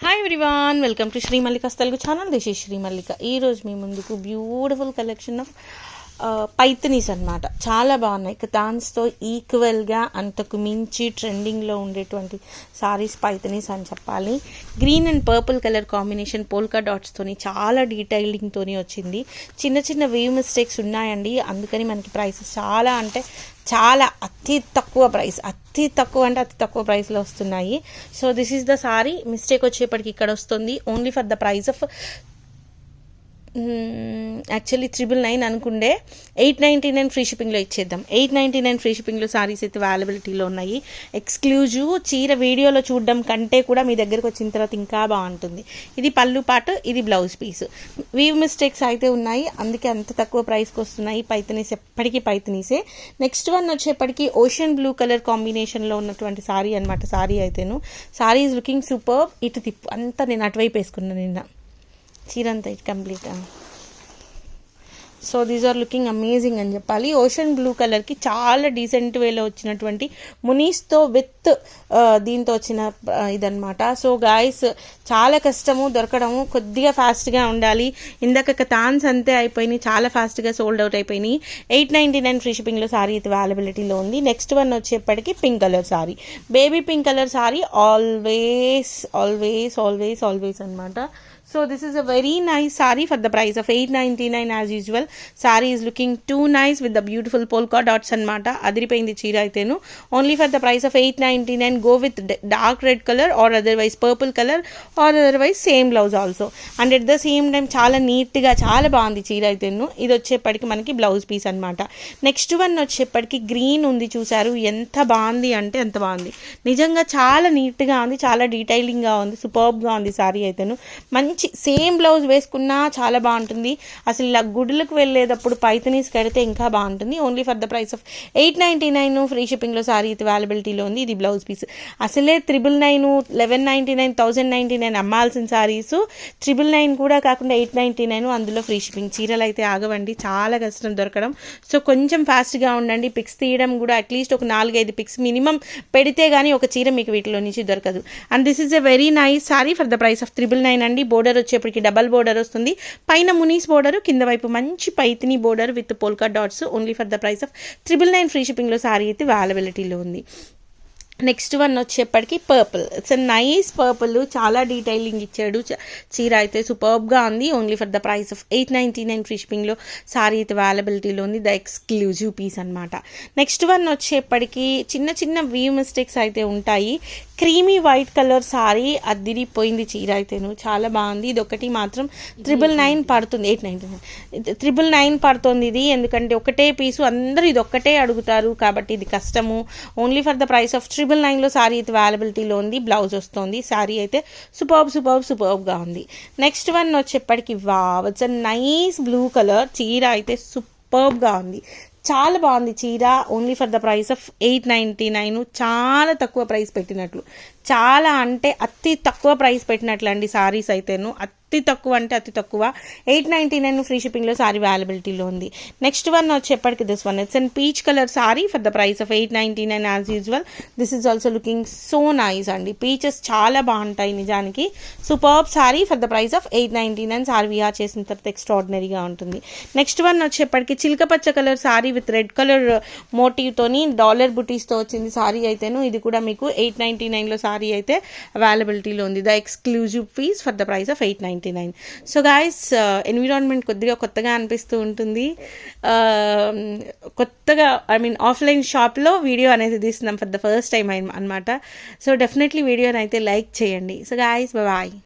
Hi everyone, welcome to Shri Mallika's Telugu channel. This is Shri Mallika. ఈరోజు మీ ముందుకు బ్యూటిఫుల్ కలెక్షన్ ఆఫ్ పైతనీస్ అనమాట. చాలా బాగున్నాయి. కతాన్స్తో ఈక్వల్గా అంతకు మించి ట్రెండింగ్లో ఉండేటువంటి సారీస్ పైతనీస్ అని చెప్పాలి. Green and purple colour combination polka డాట్స్తోని చాలా డీటెయిలింగ్తోని వచ్చింది. చిన్న చిన్న వేవ్ మిస్టేక్స్ ఉన్నాయండి, అందుకని మనకి ప్రైసెస్ చాలా అంటే చాలా అతి తక్కువ ప్రైస్, అతి తక్కువ ప్రైస్లో వస్తున్నాయి. So this is the saree. Mistake వచ్చేప్పటికి ఇక్కడ వస్తుంది. Only for the price of actually 999 అనుకుండే 899 ఫ్రీ షిప్పింగ్లో ఇచ్చేద్దాం. 899 ఫ్రీ షిప్పింగ్లో సారీస్ అయితే అవైలబిలిటీలో ఉన్నాయి. ఎక్స్క్లూజివ్ చీర వీడియోలో చూడడం కంటే కూడా మీ దగ్గరకు వచ్చిన తర్వాత ఇంకా బాగుంటుంది. ఇది పళ్ళు పాటు, ఇది బ్లౌజ్ పీస్. వీవ్ మిస్టేక్స్ అయితే ఉన్నాయి, అందుకే అంత తక్కువ ప్రైస్కి వస్తున్నాయి. పైతనీస్ ఎప్పటికీ పైతనీసే. నెక్స్ట్ వన్ వచ్చేప్పటికి ఓషన్ బ్లూ కలర్ కాంబినేషన్లో ఉన్నటువంటి సారీ అనమాట. సారీ అయితేను సారీ ఈజ్ లుకింగ్ సూపర్. ఇటు తిప్పు అంతా నేను అటువైపు వేసుకున్నాను నిన్న చీర అంతా it complete. So these are looking amazing అని చెప్పాలి. ఓషన్ బ్లూ కలర్కి చాలా డీసెంట్ వేలో వచ్చినటువంటి మునీస్తో విత్ దీంతో వచ్చిన ఇదనమాట. సో గాయస్ చాలా కష్టము దొరకడము, కొద్దిగా ఫాస్ట్గా ఉండాలి. ఇందాక కతాన్స్ అంతే అయిపోయినాయి, చాలా ఫాస్ట్గా సోల్డ్ అవుట్ అయిపోయినాయి. 899 ఫ్రీ షిప్పింగ్లో సారీ అయితే అవైలబిలిటీలో ఉంది. నెక్స్ట్ వన్ వచ్చేప్పటికి pink colour sorry, baby pink colour sorry. Always always always always అనమాట. So this is a very nice saree for the price of 899 as usual. Saree is looking too nice with the beautiful polka dots anamata. Adiripoyindi cheera aitenu. Only for the price of 899. Go with dark red color or otherwise purple color or otherwise same blouse also. And at the same time chaala neat ga chaala baagundi cheera aitenu. Idi vacheppadiki manaki blouse piece anamata. Next one vacheppadiki green undi chusaru. Enta baagundi ante anta baagundi. Nijanga chaala neat ga undi, chaala detailing ga undi, superb ga undi saree aitenu. మంచి same blouse వేసుకున్నా చాలా బాగుంటుంది. అసలు ఇలా గుడులకు వెళ్ళేటప్పుడు పైతనీస్ కడితే ఇంకా బాగుంటుంది. Only for the price of 899 free షిప్పింగ్లో సారీ అయితే అవైలబిలిటీలో ఉంది. ఇది బ్లౌజ్ పీస్. అసలే 999, 1199, 1099 అమ్మాల్సిన సారీస్ 999 కూడా కాకుండా 899, అందులో ఫ్రీ షిప్పింగ్. చీరలు అయితే ఆగవండి, చాలా కష్టం దొరకడం. సో కొంచెం ఫాస్ట్గా ఉండండి. పిక్స్ తీయడం కూడా అట్లీస్ట్ ఒక 4-5 పిక్స్ మినిమం పెడితే కానీ ఒక చీర మీకు వీటిలో నుంచి దొరకదు. And this is a very nice sorry for the price of 999 అండి. బోర్డర్ వచ్చేప్పటికి డబల్ బోర్డర్ వస్తుంది. పైన మునీస్ బోర్డర్, కింద వైపు మంచి పైతిని బోర్డర్ విత్ పోల్కా డాట్స్. Only for the price of 999 free షిప్పింగ్లో సారీ అయితే అవైలబిలిటీలో ఉంది. నెక్స్ట్ వన్ వచ్చేప్పటికి purple. It's a nice purple, చాలా డీటెయిలింగ్ ఇచ్చాడు. చీర అయితే సూపర్బ్గా ఉంది. Only for the price of 899 free షిప్పింగ్లో సారీ అయితే అవైలబిలిటీలో ఉంది. ద ఎక్స్క్లూజివ్ పీస్ అనమాట. నెక్స్ట్ వన్ వచ్చేప్పటికి చిన్న చిన్న వీవ్ మిస్టేక్స్ అయితే ఉంటాయి. క్రీమీ వైట్ కలర్ సారీ అద్దిరిపోయింది చీర అయితేను, చాలా బాగుంది. ఇది ఒకటి మాత్రం 999 పడుతుంది. 899 999 పడుతుంది ఇది, ఎందుకంటే ఒకటే పీసు, అందరూ ఇది ఒక్కటే అడుగుతారు కాబట్టి ఇది కష్టము. Only for the price of 999లో సారీ అయితే అవైలబిలిటీలో ఉంది. బ్లౌజ్ వస్తుంది. సారీ అయితే సూపర్బ్గా ఉంది. నెక్స్ట్ వన్ వచ్చేప్పటికి wow, it's a nice blue colour. చీర అయితే సూపర్బ్గా ఉంది, చాలా బాగుంది చీర. Only for the price of 899. చాలా తక్కువ ప్రైస్ పెట్టినట్లు, చాలా అంటే అతి తక్కువ ప్రైస్ పెట్టినట్లు అండి సారీస్ అయితేను. అతి తక్కువ అంటే అతి తక్కువ. 899 ఫ్రీ షిప్పింగ్లో సారీ అవైలబిలిటీలో ఉంది. నెక్స్ట్ వన్ వచ్చేప్పటికి this one, it's and peach colour saree for the price of 899 as usual. This is also looking so nice అండి. పీచెస్ చాలా బాగుంటాయి నిజానికి. Superb saree for the price of 899. Saree wear చేసిన తర్వాత ఎక్స్ట్రాడినరీగా ఉంటుంది. నెక్స్ట్ వన్ వచ్చేప్పటికి చిలకపచ్చ colour saree with red colour మోటివ్తోని డాలర్ బుటీస్తో వచ్చింది సారీ అయితేను. ఇది కూడా మీకు 899లో సారీ అయితే అవైలబిలిటీలో ఉంది. The exclusive piece for the price of 899. So guys, environment కొద్దిగా కొత్తగా అనిపిస్తూ ఉంటుంది. కొత్తగా ఆఫ్లైన్ షాప్లో వీడియో అనేది తీస్తున్నాం ఫర్ ద ఫస్ట్ టైం అనమాట. సో డెఫినెట్లీ వీడియోని అయితే లైక్ చేయండి. So guys, bye.